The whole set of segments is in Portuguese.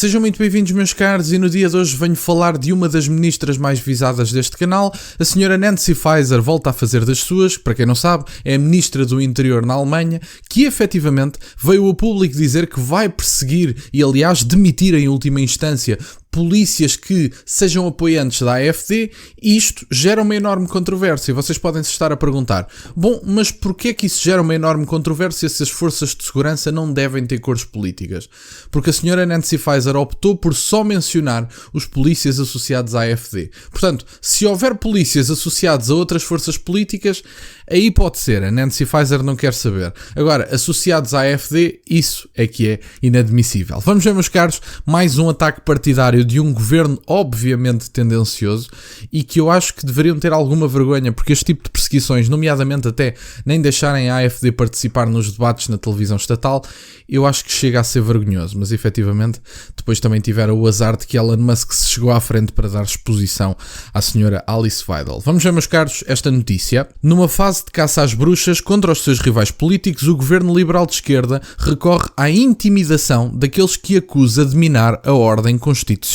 Sejam muito bem-vindos, meus caros, e no dia de hoje venho falar de uma das ministras mais visadas deste canal. A senhora Nancy Faeser volta a fazer das suas. Para quem não sabe, é a ministra do Interior na Alemanha, que efetivamente veio ao público dizer que vai perseguir e, aliás, demitir em última instância polícias que sejam apoiantes da AfD, e isto gera uma enorme controvérsia. Vocês podem se estar a perguntar, bom, mas porquê é que isso gera uma enorme controvérsia se as forças de segurança não devem ter cores políticas? Porque a senhora Nancy Faeser optou por só mencionar os polícias associados à AfD. Portanto, se houver polícias associados a outras forças políticas, aí pode ser, a Nancy Faeser não quer saber. Agora, associados à AfD, isso é que é inadmissível. Vamos ver, meus caros, mais um ataque partidário de um governo obviamente tendencioso e que eu acho que deveriam ter alguma vergonha, porque este tipo de perseguições, nomeadamente até nem deixarem a AfD participar nos debates na televisão estatal, eu acho que chega a ser vergonhoso, mas efetivamente depois também tiveram o azar de que Elon Musk se chegou à frente para dar exposição à senhora Alice Weidel. Vamos ver, meus caros, esta notícia. Numa fase de caça às bruxas contra os seus rivais políticos, o governo liberal de esquerda recorre à intimidação daqueles que acusa de minar a ordem constitucional.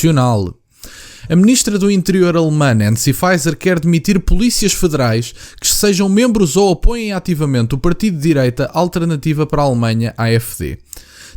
A ministra do Interior alemã, Nancy Faeser, quer demitir polícias federais que sejam membros ou apoiem ativamente o partido de direita Alternativa para a Alemanha, AfD.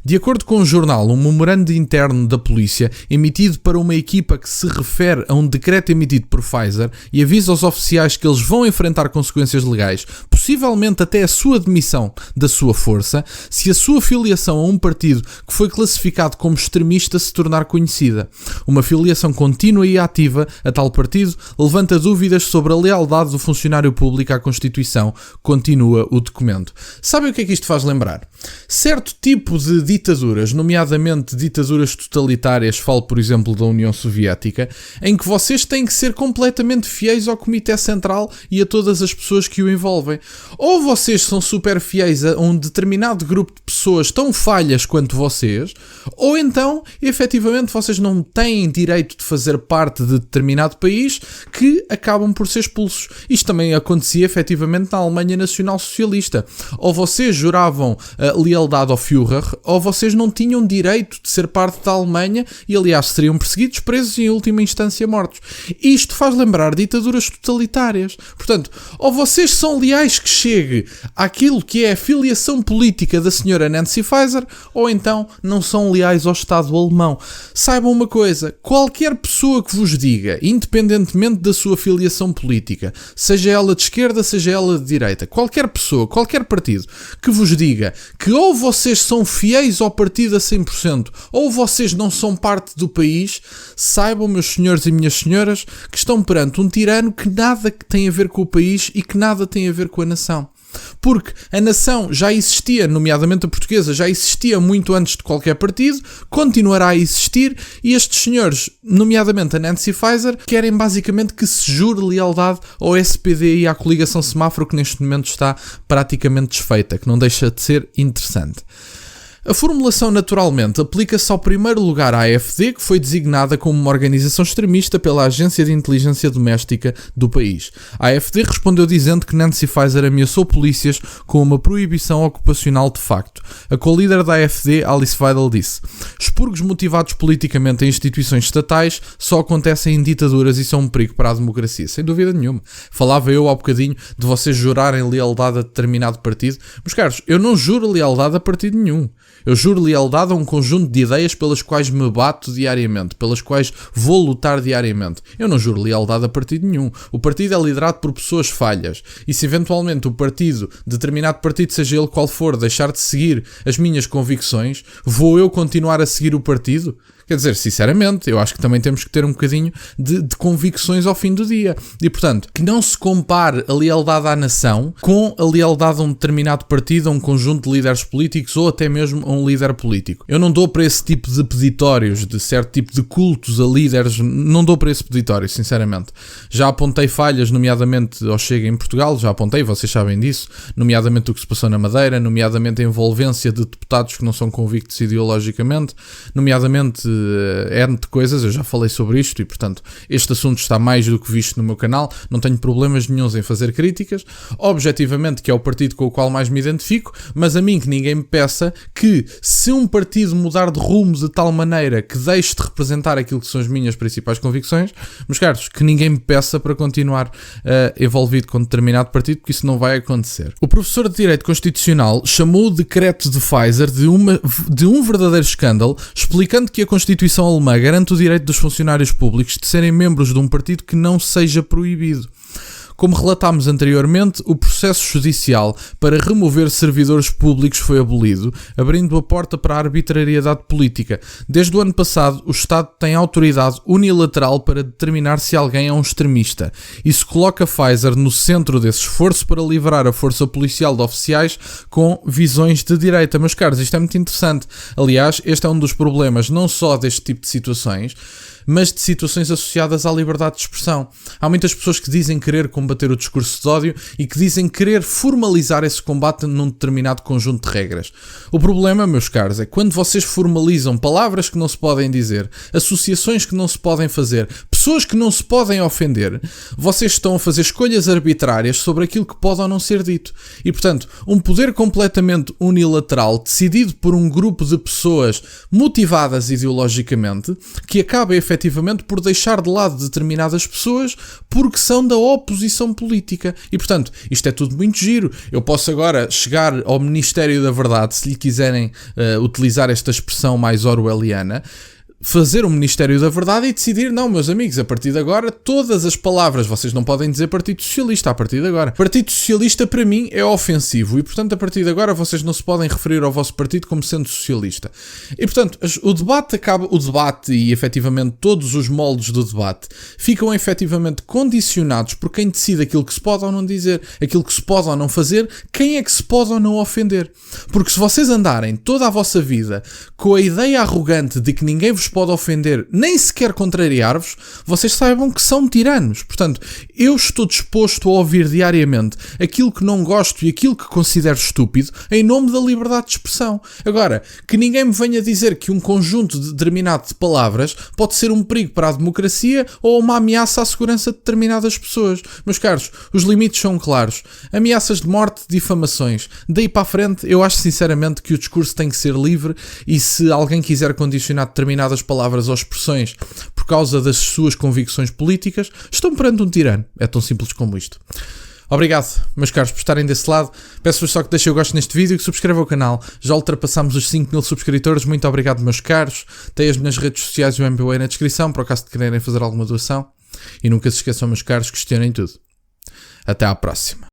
De acordo com o jornal, um memorando interno da polícia, emitido para uma equipa que se refere a um decreto emitido por Faeser e avisa aos oficiais que eles vão enfrentar consequências legais, possivelmente até a sua demissão da sua força, se a sua filiação a um partido que foi classificado como extremista se tornar conhecida. Uma filiação contínua e ativa a tal partido levanta dúvidas sobre a lealdade do funcionário público à Constituição, continua o documento. Sabem o que é que isto faz lembrar? Certo tipo de ditaduras, nomeadamente ditaduras totalitárias, falo por exemplo da União Soviética, em que vocês têm que ser completamente fiéis ao Comitê Central e a todas as pessoas que o envolvem. Ou vocês são super fiéis a um determinado grupo de pessoas tão falhas quanto vocês, ou então, efetivamente, vocês não têm direito de fazer parte de determinado país que acabam por ser expulsos. Isto também acontecia efetivamente na Alemanha Nacional Socialista. Ou vocês juravam lealdade ao Führer, ou vocês não tinham direito de ser parte da Alemanha e, aliás, seriam perseguidos, presos e, em última instância, mortos. Isto faz lembrar ditaduras totalitárias. Portanto, ou vocês são leais que chegue àquilo que é a filiação política da senhora Nancy Faeser, ou então não são leais ao Estado alemão. Saibam uma coisa, qualquer pessoa que vos diga, independentemente da sua filiação política, seja ela de esquerda, seja ela de direita, qualquer pessoa, qualquer partido, que vos diga que ou vocês são fiéis ao partido a 100%, ou vocês não são parte do país, saibam, meus senhores e minhas senhoras, que estão perante um tirano que nada tem a ver com o país e que nada tem a ver com a nação. Porque a nação já existia, nomeadamente a portuguesa, já existia muito antes de qualquer partido, continuará a existir, e estes senhores, nomeadamente a Nancy Faeser, querem basicamente que se jure lealdade ao SPD e à coligação semáforo, que neste momento está praticamente desfeita, que não deixa de ser interessante. A formulação, naturalmente, aplica-se ao primeiro lugar à AfD, que foi designada como uma organização extremista pela Agência de Inteligência Doméstica do país. A AfD respondeu dizendo que Nancy Faeser ameaçou polícias com uma proibição ocupacional de facto. A co-líder da AfD, Alice Weidel, disse: expurgos motivados politicamente em instituições estatais só acontecem em ditaduras e são um perigo para a democracia. Sem dúvida nenhuma. Falava eu há bocadinho de vocês jurarem lealdade a determinado partido. Mas, caros, eu não juro lealdade a partido nenhum. Eu juro lealdade a um conjunto de ideias pelas quais me bato diariamente, pelas quais vou lutar diariamente. Eu não juro lealdade a partido nenhum. O partido é liderado por pessoas falhas. E se eventualmente o partido, determinado partido, seja ele qual for, deixar de seguir as minhas convicções, vou eu continuar a seguir o partido? Quer dizer, sinceramente, eu acho que também temos que ter um bocadinho de convicções ao fim do dia. E, portanto, que não se compare a lealdade à nação com a lealdade a um determinado partido, a um conjunto de líderes políticos ou até mesmo a um líder político. Eu não dou para esse tipo de peditórios, de certo tipo de cultos a líderes, não dou para esse peditório, sinceramente. Já apontei falhas, nomeadamente ao Chega em Portugal, já apontei, vocês sabem disso, nomeadamente o que se passou na Madeira, nomeadamente a envolvência de deputados que não são convictos ideologicamente, nomeadamente N de coisas, eu já falei sobre isto e, portanto, este assunto está mais do que visto no meu canal, não tenho problemas nenhuns em fazer críticas, objetivamente que é o partido com o qual mais me identifico, mas a mim que ninguém me peça que se um partido mudar de rumo de tal maneira que deixe de representar aquilo que são as minhas principais convicções, meus caros, que ninguém me peça para continuar envolvido com determinado partido, porque isso não vai acontecer. O professor de Direito Constitucional chamou o decreto de Pfizer de um verdadeiro escândalo, explicando que a Constituição alemã garante o direito dos funcionários públicos de serem membros de um partido que não seja proibido. Como relatámos anteriormente, o processo judicial para remover servidores públicos foi abolido, abrindo a porta para a arbitrariedade política. Desde o ano passado, o Estado tem autoridade unilateral para determinar se alguém é um extremista. Isso coloca a Pfizer no centro desse esforço para livrar a força policial de oficiais com visões de direita. Meus caros, isto é muito interessante. Aliás, este é um dos problemas não só deste tipo de situações, mas de situações associadas à liberdade de expressão. Há muitas pessoas que dizem querer combater o discurso de ódio e que dizem querer formalizar esse combate num determinado conjunto de regras. O problema, meus caros, é quando vocês formalizam palavras que não se podem dizer, associações que não se podem fazer, pessoas que não se podem ofender, vocês estão a fazer escolhas arbitrárias sobre aquilo que pode ou não ser dito. E, portanto, um poder completamente unilateral, decidido por um grupo de pessoas motivadas ideologicamente, que acaba efetivamente por deixar de lado determinadas pessoas porque são da oposição política. E, portanto, isto é tudo muito giro. Eu posso agora chegar ao Ministério da Verdade, se lhe quiserem utilizar esta expressão mais orwelliana, fazer o Ministério da Verdade e decidir, não, meus amigos, a partir de agora todas as palavras, vocês não podem dizer Partido Socialista a partir de agora. Partido Socialista para mim é ofensivo e, portanto, a partir de agora vocês não se podem referir ao vosso partido como sendo socialista. E, portanto, o debate e, efetivamente, todos os moldes do debate ficam, efetivamente, condicionados por quem decide aquilo que se pode ou não dizer, aquilo que se pode ou não fazer, quem é que se pode ou não ofender. Porque se vocês andarem toda a vossa vida com a ideia arrogante de que ninguém vos pode ofender, nem sequer contrariar-vos, vocês saibam que são tiranos. Portanto, eu estou disposto a ouvir diariamente aquilo que não gosto e aquilo que considero estúpido em nome da liberdade de expressão. Agora, que ninguém me venha dizer que um conjunto determinado de palavras pode ser um perigo para a democracia ou uma ameaça à segurança de determinadas pessoas. Meus caros, os limites são claros. Ameaças de morte, difamações. Daí para a frente, eu acho sinceramente que o discurso tem que ser livre e se alguém quiser condicionar determinadas palavras ou expressões por causa das suas convicções políticas, estão perante um tirano. É tão simples como isto. Obrigado, meus caros, por estarem desse lado. Peço-vos só que deixem o gosto neste vídeo e que subscrevam o canal. Já ultrapassamos os 5.000 subscritores. Muito obrigado, meus caros. Tem as minhas redes sociais e o MBA na descrição, para o caso de quererem fazer alguma doação. E nunca se esqueçam, meus caros, questionem tudo. Até à próxima.